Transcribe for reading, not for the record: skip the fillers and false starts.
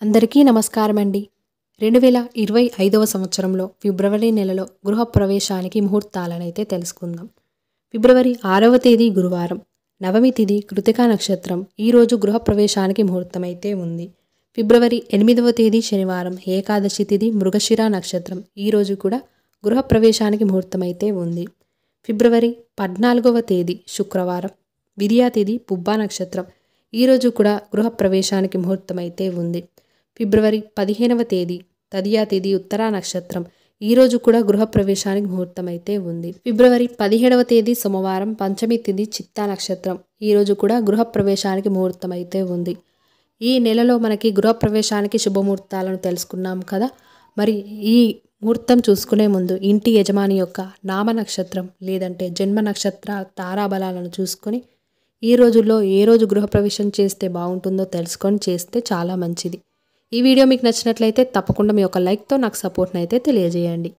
అందరికీ నమస్కారం అండి. 2025వ సంవత్సరంలో ఫిబ్రవరి నెలలో గృహప్రవేశానికి ముహూర్తాలనైతే తెలుసుకుందాం. ఫిబ్రవరి 6వ తేదీ గురువారం, నవమి తిథి కృతికా నక్షత్రం. ఈరోజు గృహప్రవేశానికి ముహూర్తం అయితే ఉంది. ఫిబ్రవరి 8వ తేదీ శనివారం, ఏకాదశి తిథి మృగశిర నక్షత్రం. ఈరోజు కూడా గృహప్రవేశానికి ముహూర్తం అయితే ఉంది. ఫిబ్రవరి 14వ తేదీ శుక్రవారం, విద్యా తిథి పుబ్బా నక్షత్రం. ఈరోజు కూడా గృహప్రవేశానికి ముహూర్తం అయితే ఉంది. ఫిబ్రవరి 15వ తేదీ తదియా తిథి ఉత్తరా నక్షత్రం. ఈరోజు కూడా గృహప్రవేశానికి ముహూర్తం అయితే ఉంది. ఫిబ్రవరి 17వ తేదీ సోమవారం, పంచమి తిథి చిత్తా నక్షత్రం. ఈరోజు కూడా గృహప్రవేశానికి ముహూర్తం అయితే ఉంది. ఈ నెలలో మనకి గృహప్రవేశానికి శుభముహూర్తాలను తెలుసుకున్నాం కదా. మరి ఈ ముహూర్తం చూసుకునే ముందు ఇంటి యజమాని యొక్క నామ నక్షత్రం లేదంటే జన్మ నక్షత్ర తారాబలాలను చూసుకొని ఈ రోజుల్లో ఏ రోజు గృహప్రవేశం చేస్తే బాగుంటుందో తెలుసుకొని చేస్తే చాలా మంచిది. ఈ వీడియో మీకు నచ్చినట్లయితే తప్పకుండా మీ యొక్క లైక్తో నాకు సపోర్ట్ని అయితే తెలియజేయండి.